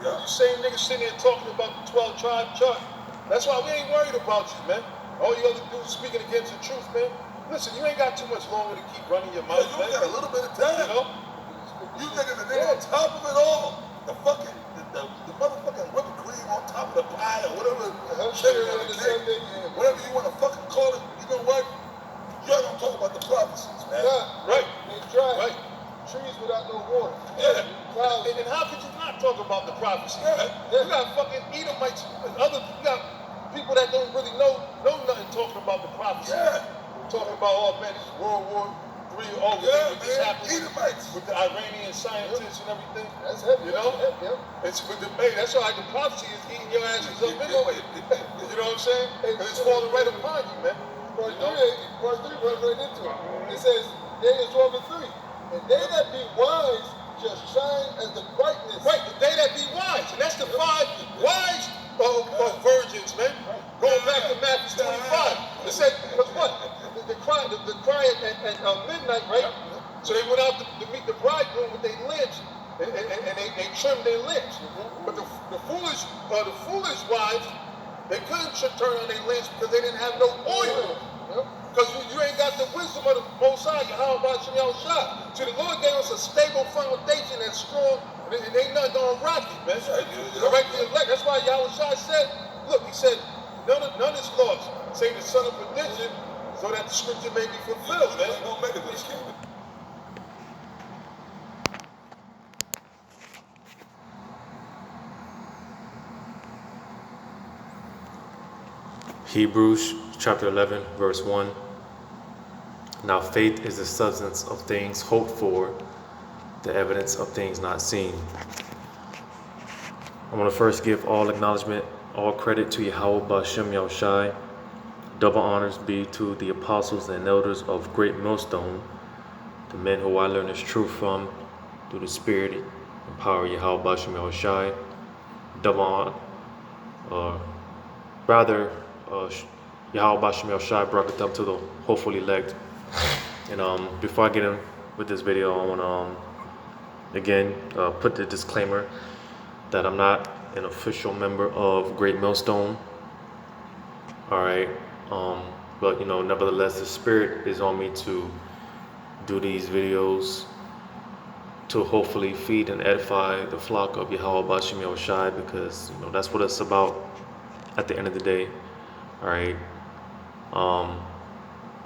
Yeah. You same niggas sitting there talking about the 12 tribe chart. That's why we ain't worried about you, man. All you other dudes speaking against the truth, man. Listen, you ain't got too much longer to keep running your mouth, man. You got a little bit of time. You know? You niggas, on top of it all. The fucking, the motherfucking whipped cream on top of the pie or whatever. Whatever you want to fucking call it. You know what? Y'all don't talk about the prophecies, man. Yeah, right. They dry. Right. Trees without no water. Yeah. And how could you not talk about the prophecy? Yeah. You got fucking Edomites, you got people that don't really know nothing talking about the prophecy. Yeah. Talking about, oh man, this is World War III, this happened with the Iranian scientists and everything. That's heavy. You know? It's with the that's why the prophecy is eating your asses up anyway. You know what I'm saying? And it's falling right upon you, man. Verse 3 runs right into it. It says, Daniel 12 and 3. And they that be wise shall shine as the brightness. Right, the they that be wise. And that's the 5 wise virgins, man. Going back to Matthew 25. It said, because what? The cry at midnight, right? So they went out to meet the bridegroom with their lamps. And they trimmed their lamps. But the foolish wives, they couldn't turn on their lamps because they didn't have no oil. Because you ain't got the wisdom of the Most High. How about your shot? See, the Lord gave us a stable foundation that's strong, and ain't nothing gonna rock it, man. Right to the elect. That's why Yahushua said, look, he said, none is lost, save the son of perdition, so that the scripture may be fulfilled, man. Ain't gonna make it this kingdom. Hebrews chapter 11, verse 1. Now faith is the substance of things hoped for, the evidence of things not seen. I want to first give all acknowledgement, all credit to Yahweh Ba'Shem Yahushai. Double honors be to the apostles and elders of Great Millstone, the men who I learned this truth from through the spirit and power of Yahweh Ba'Shem Yahushai. Double honor, Yahweh Ba'Shem Yahushai brought them to the hopeful elect. And before I get in with this video, I want to again put the disclaimer that I'm not an official member of Great Millstone. All right, but nevertheless, the spirit is on me to do these videos to hopefully feed and edify the flock of Yahweh Ba'Shem Yahushai, because that's what it's about at the end of the day. All right.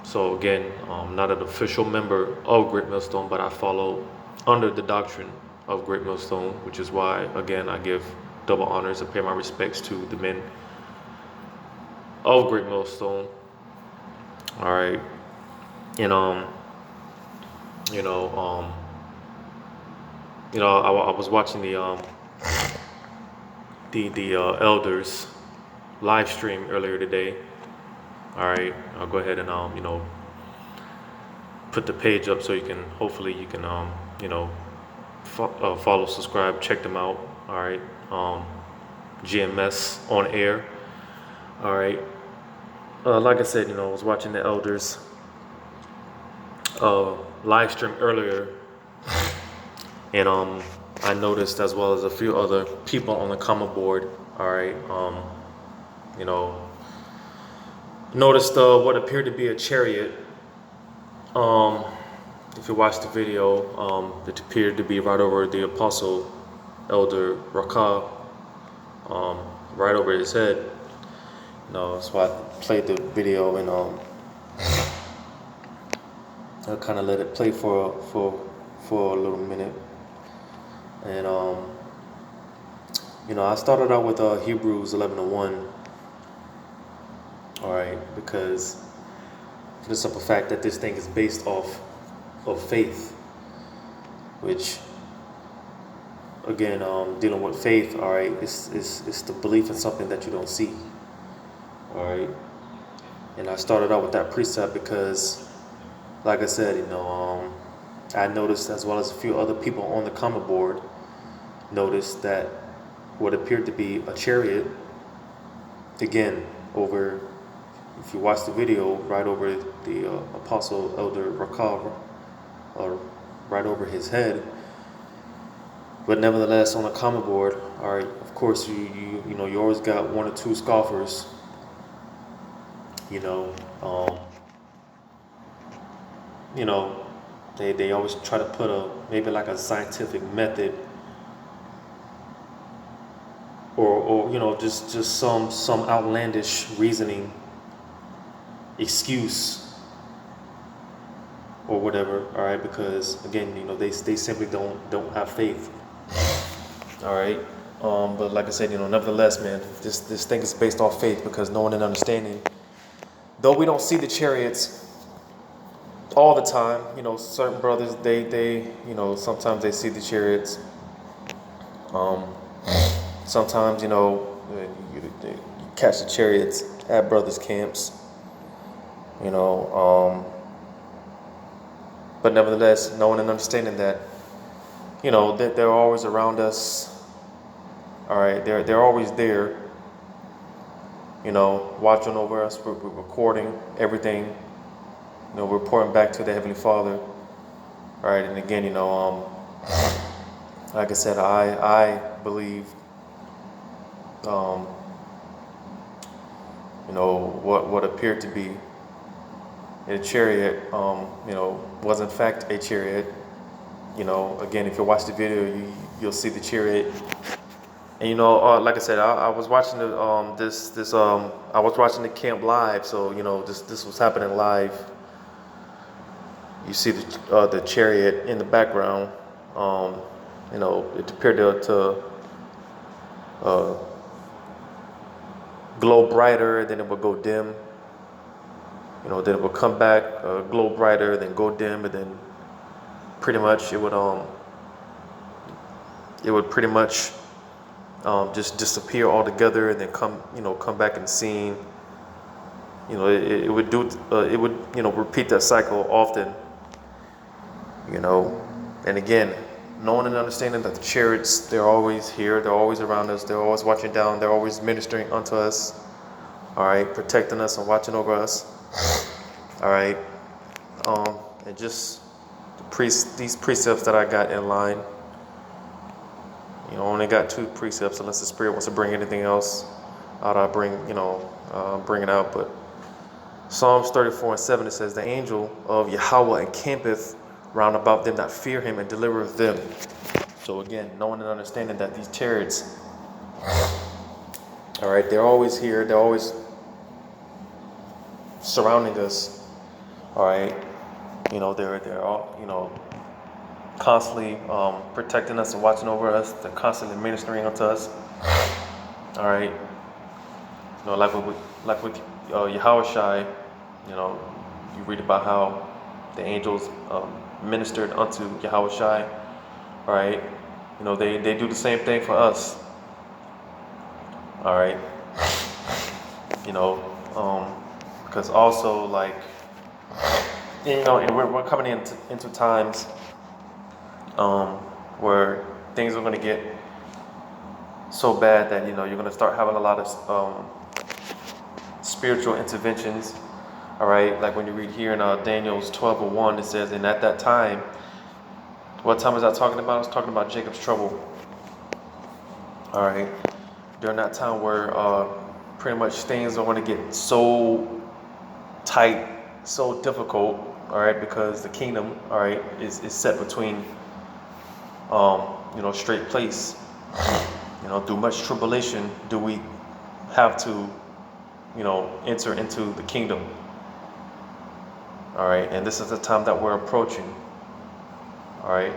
So again, I'm not an official member of Great Millstone, but I follow under the doctrine of Great Millstone, which is why, again, I give double honors and pay my respects to the men of Great Millstone. All right. And I was watching the elders live stream earlier today. All right, I'll go ahead and put the page up so you can follow, subscribe, check them out. All right, GMS on air. All right, like I said, I was watching the elders live stream earlier, and I noticed, as well as a few other people on the comment board. All right, noticed what appeared to be a chariot. If you watch the video, it appeared to be right over the apostle, Elder Rakah, right over his head. That's why I played the video, and I kind of let it play for a little minute. And I started out with Hebrews 11:1. All right, because for the simple fact that this thing is based off of faith, which, again, dealing with faith, all right, it's the belief in something that you don't see. All right, and I started out with that precept because, like I said, I noticed, as well as a few other people on the comment board noticed, that what appeared to be a chariot, again, over, if you watch the video, right over the apostle Elder Rakah, right over his head, But nevertheless, on a common board, all right, of course, you always got one or two scoffers. You know, um, you know, they always try to put maybe like a scientific method, or just some outlandish reasoning, excuse, or whatever. All right, because again, they simply don't have faith. All right. But like I said, nevertheless, man, this thing is based off faith, because knowing and understanding. Though we don't see the chariots all the time, certain brothers, they sometimes they see the chariots. Sometimes, you catch the chariots at brothers' camps. But nevertheless, knowing and understanding that, that they're always around us. All right, they're always there. Watching over us, we're recording everything. Reporting back to the Heavenly Father. All right, and again, like I said, I believe, what appeared to be a chariot, was in fact a chariot. Again, if you watch the video, you'll see the chariot. And like I said, I was watching I was watching the camp live, so this was happening live. You see the chariot in the background. It appeared to glow brighter, then it would go dim. Then it would come back, glow brighter, then go dim, and then pretty much it would pretty much just disappear altogether, and then come back in scene. It would repeat that cycle often. And again, knowing and understanding that the chariots, they're always here, they're always around us, they're always watching down, they're always ministering unto us. All right, protecting us and watching over us. All right, and just these precepts that I got in line. Only got 2 precepts, unless the Spirit wants to bring anything else out. I bring it out. But Psalms 34:7, it says, "The angel of Yahweh encampeth round about them that fear him, and delivereth them." So again, knowing and understanding that these chariots, all right, they're always here, they're always surrounding us. All right, they're all constantly protecting us and watching over us. They're constantly ministering unto us. All right, like with Yahushai, you read about how the angels ministered unto Yahushai. All right, they do the same thing for us. All right, because also and we're coming into times where things are going to get so bad that you're going to start having a lot of spiritual interventions. All right, like when you read here in Daniel's 12:1, it says, "And at that time," what time is that talking about? It's talking about Jacob's trouble. All right, during that time where pretty much things are going to get so tight, so difficult. All right, because the kingdom, all right, is set between straight place. Through much tribulation do we have to enter into the kingdom. All right, and this is the time that we're approaching. All right,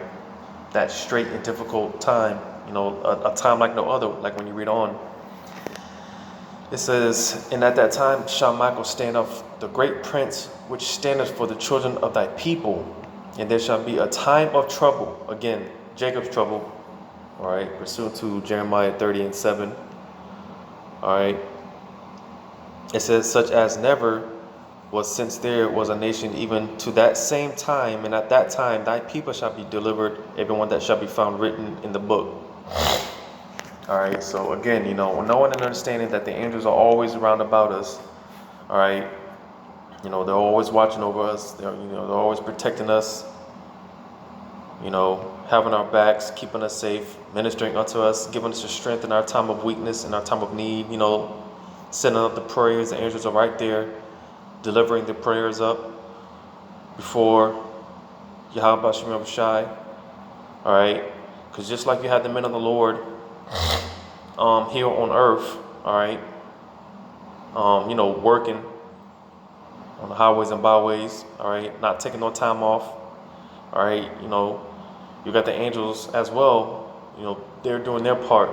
that straight and difficult time, a time like no other. Like when you read on, it says, "And at that time shall Michael stand up, the great prince, which standeth for the children of thy people, and there shall be a time of trouble." Again, Jacob's trouble. All right, pursuant to Jeremiah 30:7. All right, it says, "Such as never was since there was a nation, even to that same time, and at that time thy people shall be delivered, everyone that shall be found written in the book." All right, so again, knowing and understanding that the angels are always around about us. All right, they're always watching over us. They're always protecting us. Having our backs, keeping us safe. ministering unto us, giving us the strength in our time of weakness, in our time of need, sending up the prayers. The angels are right there, delivering the prayers up before Yahweh Shem Shai. All right, because just like you had the men of the Lord here on earth, all right, working on the highways and byways, all right, not taking no time off, all right, you got the angels as well, they're doing their part,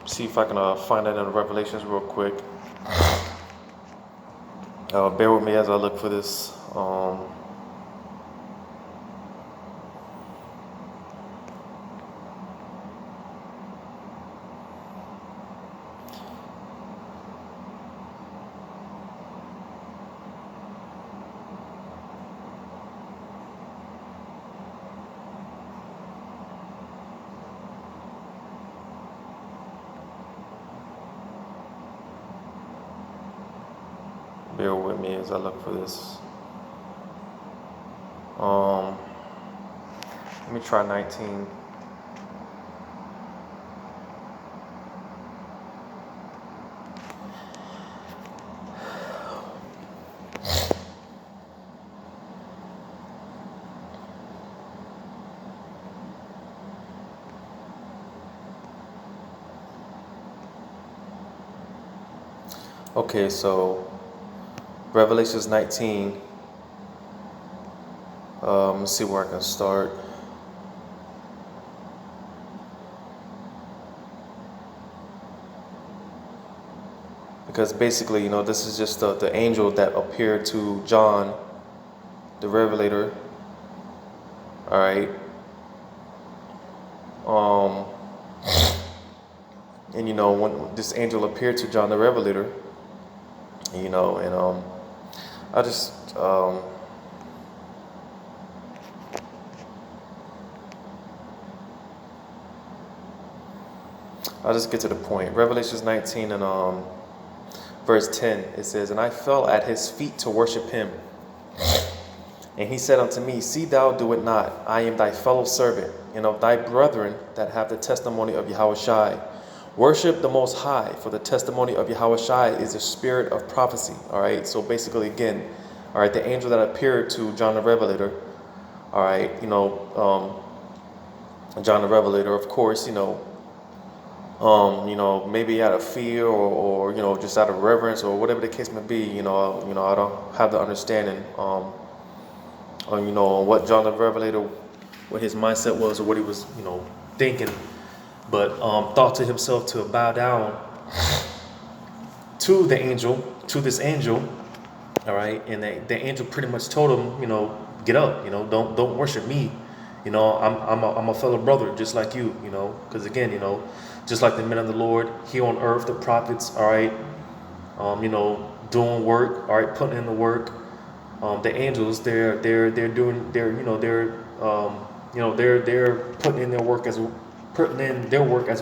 see if I can find that in the Revelations real quick. Bear with me as I look for this. Bear with me as I look for this. Let me try 19. Okay, so Revelations 19. Let's see where I can start. Because basically, this is just the angel that appeared to John, the Revelator. All right. And when this angel appeared to John the Revelator, I just I'll just get to the point. Revelations 19 and verse 10, it says, "And I fell at his feet to worship him. And he said unto me, See thou do it not. I am thy fellow servant, and of thy brethren that have the testimony of Yahushai. Worship the Most High, for the testimony of Yahushai is the spirit of prophecy." All right, so basically, again, all right, the angel that appeared to John the Revelator, all right, John the Revelator, of course, maybe out of fear or just out of reverence or whatever the case may be, I don't have the understanding, on what John the Revelator, what his mindset was or what he was, thinking, but thought to himself to bow down to this angel, all right, and the angel pretty much told him, get up, don't worship me, I'm a fellow brother just like you, because again, just like the men of the Lord here on earth, the prophets, all right, doing work, all right, putting in the work. The angels, they're putting in their work as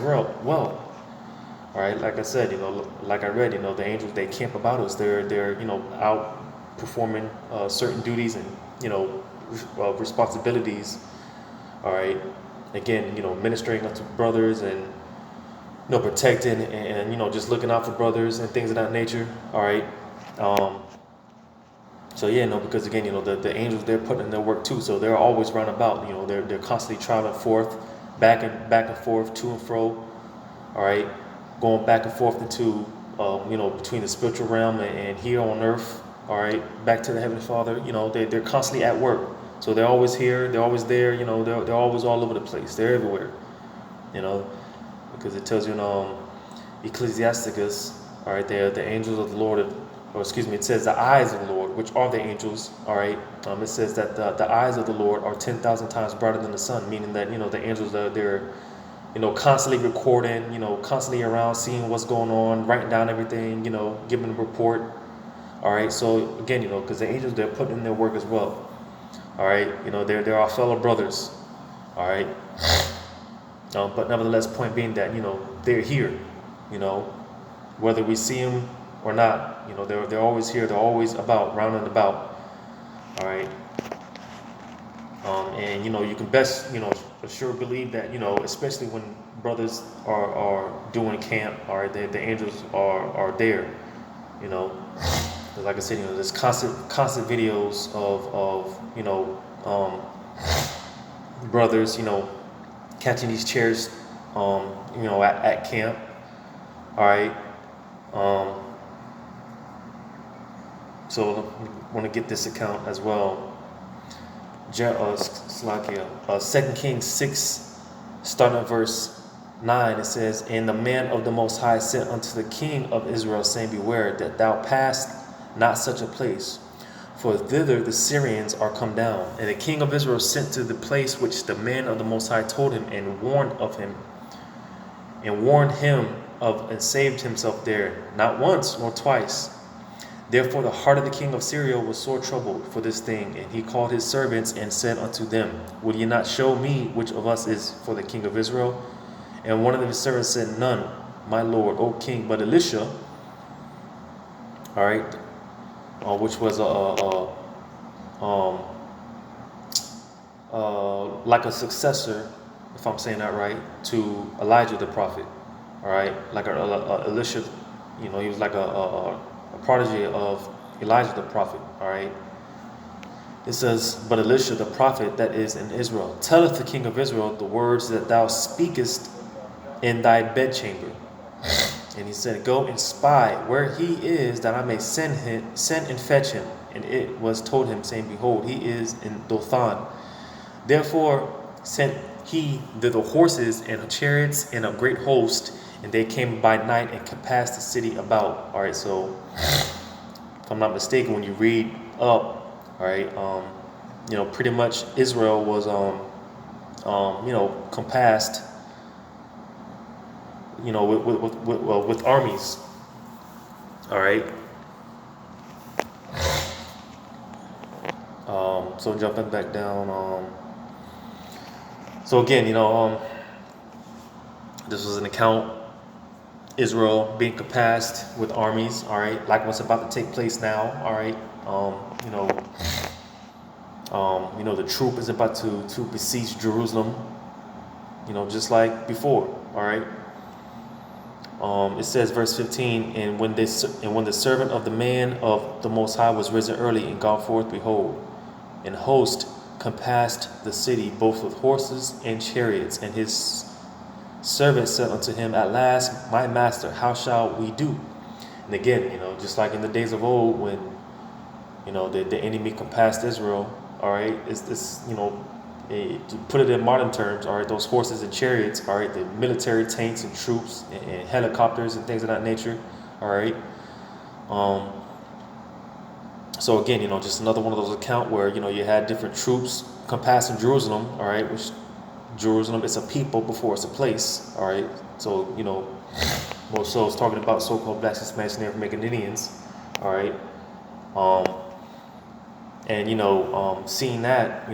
well. All right, like I said, like I read, the angels, they camp about us. They're out performing certain duties and responsibilities. All right, again, ministering unto brothers and protecting and just looking out for brothers and things of that nature. All right. So yeah, because again, the angels, they're putting in their work too, so they're always round about. They're constantly traveling forth, back and forth, to and fro. All right, going back and forth into between the spiritual realm and here on earth. All right, back to the Heavenly Father. They're constantly at work, so they're always here, they're always there. They're always all over the place. They're everywhere. Because it tells you in Ecclesiasticus, all right, they're the angels of the Lord. It says the eyes of the Lord, which are the angels, all right. It says that the eyes of the Lord are 10,000 times brighter than the sun, meaning that the angels they're constantly recording, constantly around, seeing what's going on, writing down everything, giving a report, all right. So again, because the angels, they're putting in their work as well, all right. They're our fellow brothers, all right. But nevertheless, point being that they're here, whether we see them or not, they're always here. They're always about, round and about. All right. And you can best sure believe that, especially when brothers are doing camp, all right, the angels are there, you know. 'Cause like I said, there's constant videos of brothers, catching these chairs, at camp, all right. So I want to get this account as well. 2 Kings 6, starting at verse 9, it says, "And the man of the Most High sent unto the king of Israel, saying, Beware that thou pass not such a place, for thither the Syrians are come down. And the king of Israel sent to the place which the man of the Most High told him, and warned him of, and saved himself there, not once nor twice. Therefore the heart of the king of Syria was sore troubled for this thing, and he called his servants and said unto them, Will ye not show me which of us is for the king of Israel? And one of his servants said, None, my lord, O king, but Elisha," all right, which was like a successor, if I'm saying that right, to Elijah the prophet, all right, like Elisha, he was like a prodigy of Elijah the prophet, all right. It says, "But Elisha the prophet that is in Israel telleth the king of Israel the words that thou speakest in thy bedchamber. And he said, Go and spy where he is, that I may send and fetch him. And it was told him, saying, Behold, he is in Dothan. Therefore sent he thither horses and chariots and a great host, and they came by night and compassed the city about." All right, so if I'm not mistaken, when you read up, all right, pretty much Israel was, compassed, with armies, all right. So jumping back down, so again, this was an account, Israel being compassed with armies, all right, like what's about to take place now, all right. The troop is about to besiege Jerusalem, just like before, all right. It says, verse 15, and when the servant of the man of the Most High was risen early and gone forth, behold, an host compassed the city, both with horses and chariots. And his servant said unto him, At last, my master, how shall we do? And again, just like in the days of old, when the enemy compassed Israel, all right, to put it in modern terms, all right, those horses and chariots, all right, the military tanks and troops and helicopters and things of that nature, all right. So again, just another one of those accounts where, you had different troops compassing Jerusalem, all right, which Jerusalem is a people before it's a place, all right. So, more so it's talking about so-called Black, Hispanics, Native American Indians, all right. Seeing that,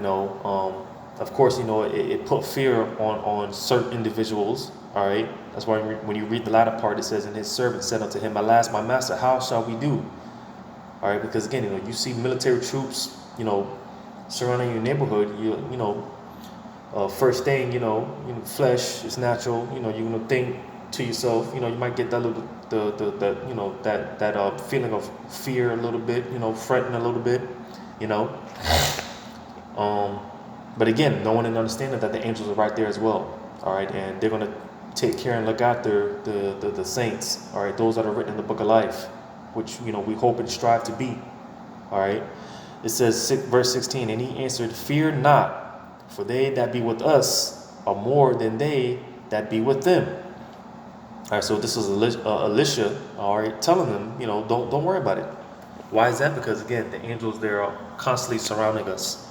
of course, it put fear on certain individuals, all right. That's why when you read the latter part, it says, And his servant said unto him, Alas, my master, how shall we do? All right, because again, you see military troops, surrounding your neighborhood. First thing, flesh is natural. You're gonna think to yourself, you might get that little, that feeling of fear a little bit, fretting a little bit, But again, knowing and understanding that the angels are right there as well. All right, and they're gonna take care and look after the saints. All right, those that are written in the book of life, which we hope and strive to be. All right, it says verse 16, and he answered, Fear not, for they that be with us are more than they that be with them. All right, so this is Elisha, all right, telling them, don't worry about it. Why is that? Because again, the angels, they're constantly surrounding us.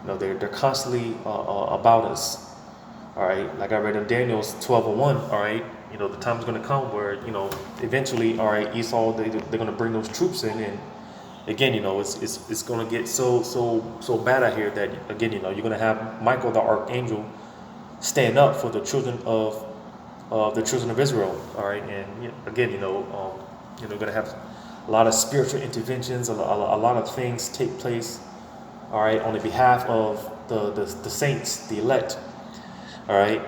They're constantly about us. All right, like I read in Daniel's 12:1. All right, the time's going to come where eventually, all right, Esau, they're going to bring those troops in, and again, it's going to get so bad out here that again, you're going to have Michael the archangel stand up for the children of Israel. All right, and again, you're going to have a lot of spiritual interventions, a lot of things take place, all right, on the behalf of the saints, the elect. All right.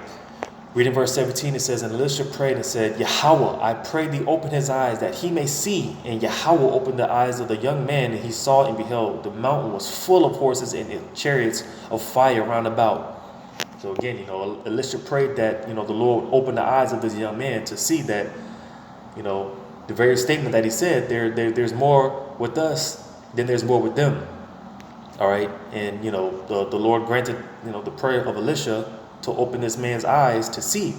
Reading verse 17, it says, and Elisha prayed and said, Yahweh, I pray thee open his eyes that he may see. And Yahweh opened the eyes of the young man, and he saw and beheld, the mountain was full of horses and chariots of fire round about. So again, Elisha prayed that, the Lord opened the eyes of this young man to see that, the very statement that he said, there's more with us than there's more with them. All right. And, the Lord granted, the prayer of Elisha to open this man's eyes to see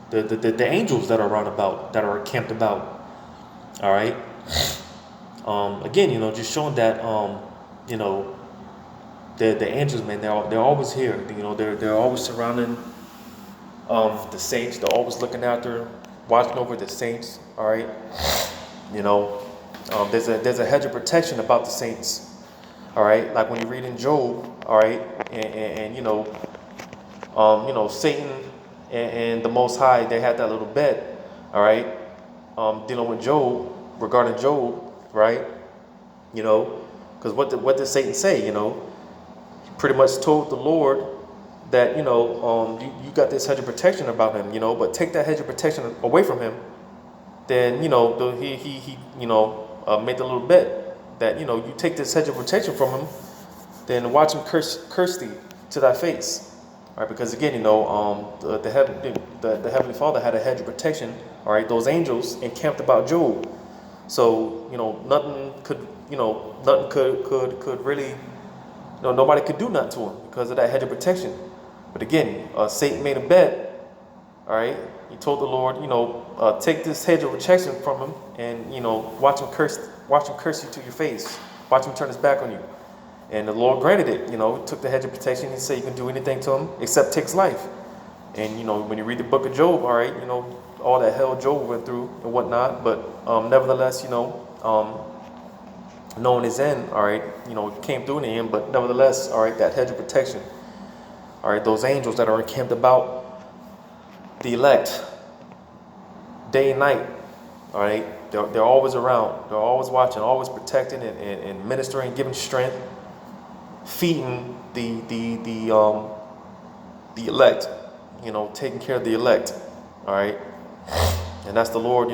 the angels that are round about, that are camped about. All right. Again, just showing that, the angels, man, they're always here. They're always surrounding the saints. They're always looking after, watching over the saints. All right. There's a hedge of protection about the saints. All right. Like when you read in Job. All right. And Satan and the Most High, they had that little bet, all right, dealing with Job, regarding Job, right, because what did Satan say, He pretty much told the Lord that, you got this hedge of protection about him, but take that hedge of protection away from him, then, he made the little bet that, you take this hedge of protection from him, then watch him curse thee to thy face. All right, because again, the Heavenly Father had a hedge of protection. All right, those angels encamped about Job, so nothing could really, nobody could do nothing to him because of that hedge of protection. But again, Satan made a bet. All right, he told the Lord, take this hedge of protection from him, and watch him curse you to your face, watch him turn his back on you. And the Lord granted it, took the hedge of protection. He said you can do anything to him except take his life. And, when you read the book of Job, all right, all that hell Job went through and whatnot. But nevertheless, knowing his end, all right, came through in the end. But nevertheless, all right, that hedge of protection, all right, those angels that are encamped about the elect day and night, all right, they're always around. They're always watching, always protecting and ministering, giving strength, feeding the elect, taking care of the elect, all right, and that's the Lord,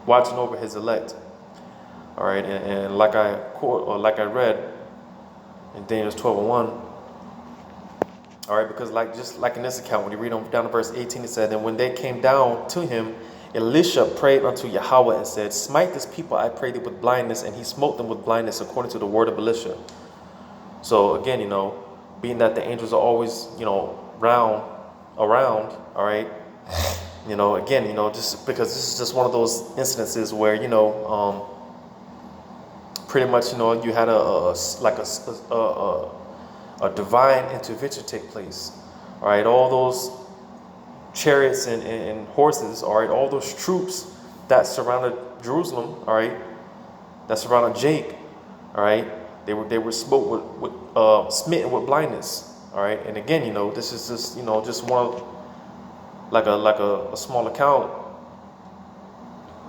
watching over His elect, all right, and like I read in Daniel 12:1, all right, because just like in this account, when you read on down to verse 18, it said, and when they came down to him, Elisha prayed unto Yahweh and said, smite this people, I pray thee, with blindness. And he smote them with blindness according to the word of Elisha. So again, being that the angels are always, around, all right, again, just because this is just one of those incidences where, pretty much, you had a divine intervention take place. All right, all those chariots and horses, all right, all those troops that surrounded Jerusalem, all right, that surrounded Jake, all right, they were smitten with blindness, all right. And again, this is just just one like a small account,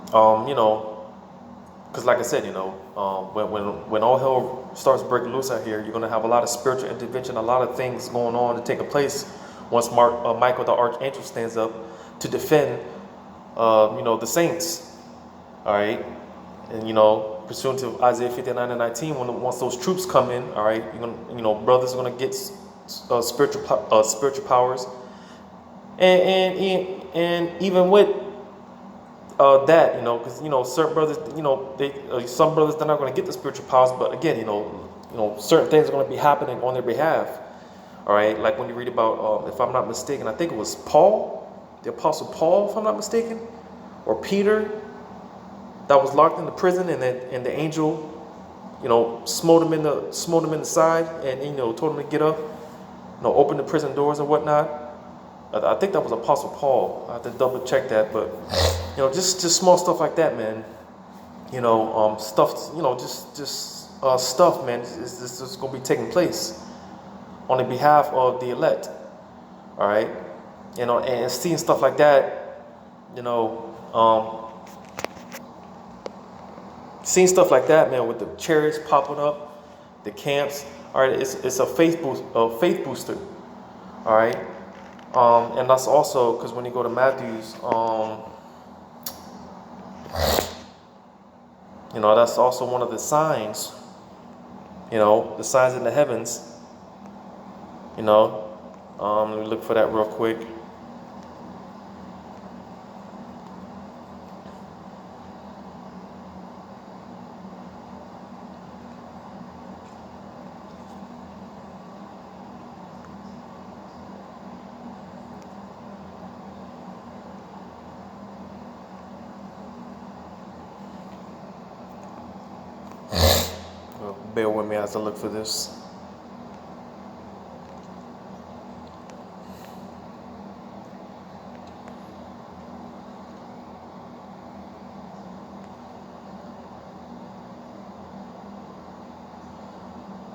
because like I said, when all hell starts breaking loose out here, you're gonna have a lot of spiritual intervention, a lot of things going on to take place once Michael the archangel stands up to defend, the saints, all right, and pursuant to Isaiah 59:19, once those troops come in, all right, you're gonna, brothers are gonna get spiritual powers, and even with that, because certain brothers, some brothers they're not gonna get the spiritual powers, but again, certain things are gonna be happening on their behalf. All right, like when you read about, if I'm not mistaken, I think it was Paul, the Apostle Paul, if I'm not mistaken, or Peter, that was locked in the prison, and the angel, smote him in the side, and told him to get up, open the prison doors and whatnot. I think that was Apostle Paul. I have to double check that, but just small stuff like that, man. Stuff, stuff, man. It's just gonna be taking place on the behalf of the elect, all right, and seeing stuff like that, seeing stuff like that, man, with the chariots popping up, the camps, All right, it's a faith booster. All right, and that's also because when you go to Matthew's, that's also one of the signs. The signs in the heavens. Let me look for that real quick. Bear with me as I look for this.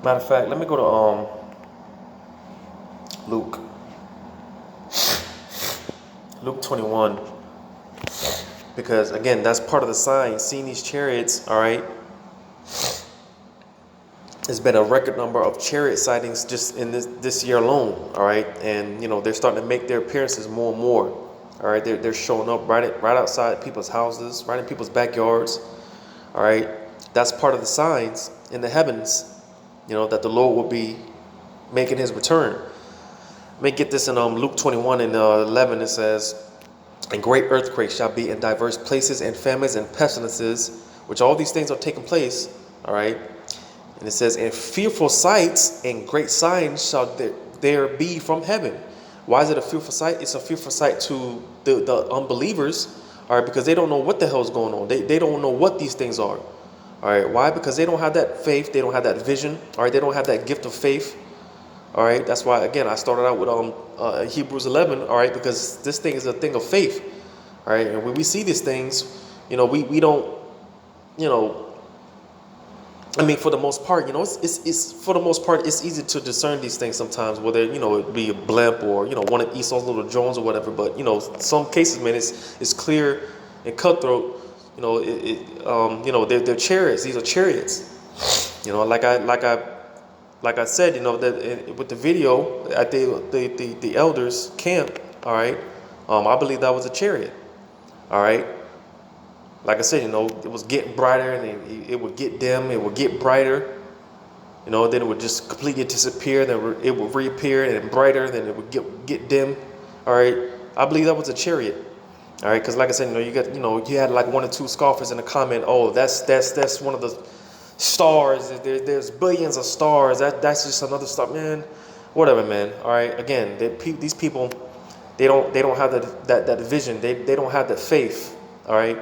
Matter of fact, let me go to Luke 21, because again, that's part of the sign. Seeing these chariots, all right. There's been a record number of chariot sightings just in this year alone, all right, and they're starting to make their appearances more and more, all right. They're showing up right outside people's houses, right in people's backyards, all right. That's part of the signs in the heavens, that the Lord will be making His return. Let me get this in Luke 21 and 11. It says, "And great earthquakes shall be in diverse places, and famines and pestilences," which all these things are taking place, all right. And it says, "And fearful sights and great signs shall there be from heaven." Why is it a fearful sight? It's a fearful sight to the unbelievers, all right, because they don't know what the hell is going on. They don't know what these things are, all right. Why? Because they don't have that faith. They don't have that vision, all right. They don't have that gift of faith, all right. That's why, again, I started out with Hebrews 11, all right, because this thing is a thing of faith, all right. And when we see these things, we don't, for the most part, it's for the most part, it's easy to discern these things sometimes, whether, it be a blimp or, one of Esau's little drones or whatever. But, some cases, man, it's clear and cutthroat. They're chariots. These are chariots. Like I said, that with the video at the elders camp, all right, I believe that was a chariot, all right. Like I said, it was getting brighter, and it would get dim, it would get brighter, then it would just completely disappear, then it would reappear and brighter, then it would get dim, all right. I believe that was a chariot, all right, because like I said, you had like one or two scoffers in the comment, "Oh, that's one of the stars. There's billions of stars. That's just another star." Man, whatever, man. All right. Again, these people, they don't have that vision. They don't have that faith. All right.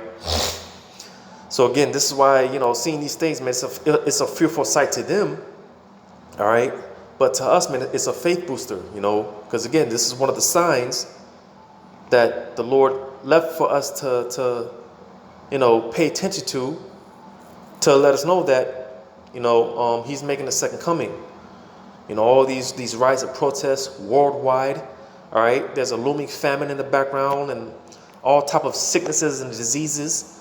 So again, this is why, seeing these things, man, it's a fearful sight to them. All right. But to us, man, it's a faith booster, because again, this is one of the signs that the Lord left for us to pay attention to let us know that, He's making a second coming. All these riots and protests worldwide. All right. There's a looming famine in the background, and all type of sicknesses and diseases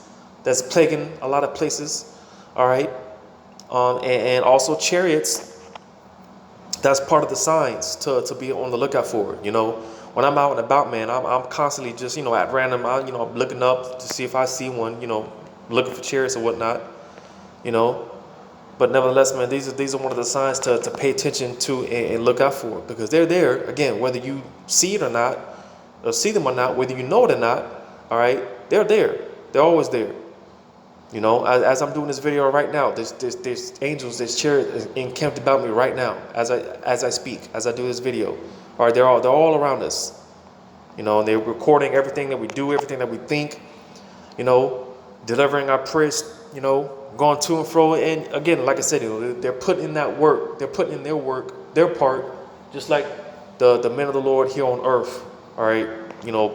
that's plaguing a lot of places, all right, and also chariots. That's part of the signs to be on the lookout for. When I'm out and about, man, I'm constantly just at random, I'm looking up to see if I see one, looking for chariots or whatnot, But nevertheless, man, these are one of the signs to pay attention to and look out for, because they're there again, whether you see it or not, or see them or not, whether you know it or not. All right, they're there. They're always there. As I'm doing this video right now, there's angels, there's chariots encamped about me right now as I speak, as I do this video. All right, they're all around us. And they're recording everything that we do, everything that we think. Delivering our prayers. Going to and fro. And again, like I said, they're putting in that work. They're putting in their work, their part, just like the men of the Lord here on earth. All right,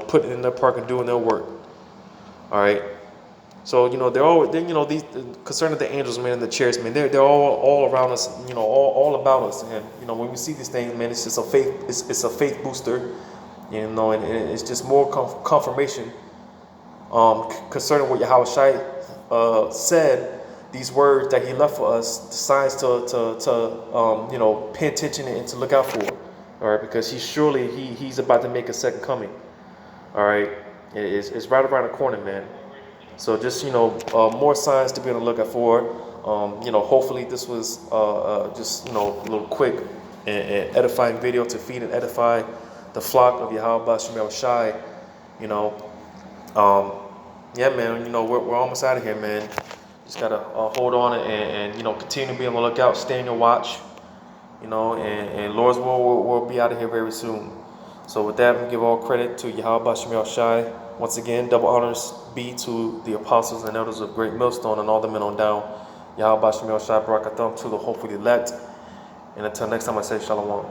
putting in their part and doing their work. All right. So, these concerning the angels, man, and the chariots, man, they're all around us, all about us. And, when we see these things, man, it's just a faith, it's a faith booster, and it's just more confirmation concerning what Yahweh Shai said, these words that he left for us, the signs to pay attention and to look out for. All right, because he's about to make a second coming. All right, it's right around the corner, man. So just more signs to be on the lookout for. Hopefully this was just a little quick and edifying video to feed and edify the flock of Yahweh Shem Shai. Yeah, man. We're almost out of here, man. Just gotta hold on and continue to be on the lookout, stay on your watch. And Lord's will we'll be out of here very soon. So with that, we give all credit to Yahweh Shem Shai. Once again, double honors be to the apostles and elders of Great Millstone and all the men on down. Yahweh Shem Shai, Barakatham to the hopefully elect. And until next time, I say Shalom.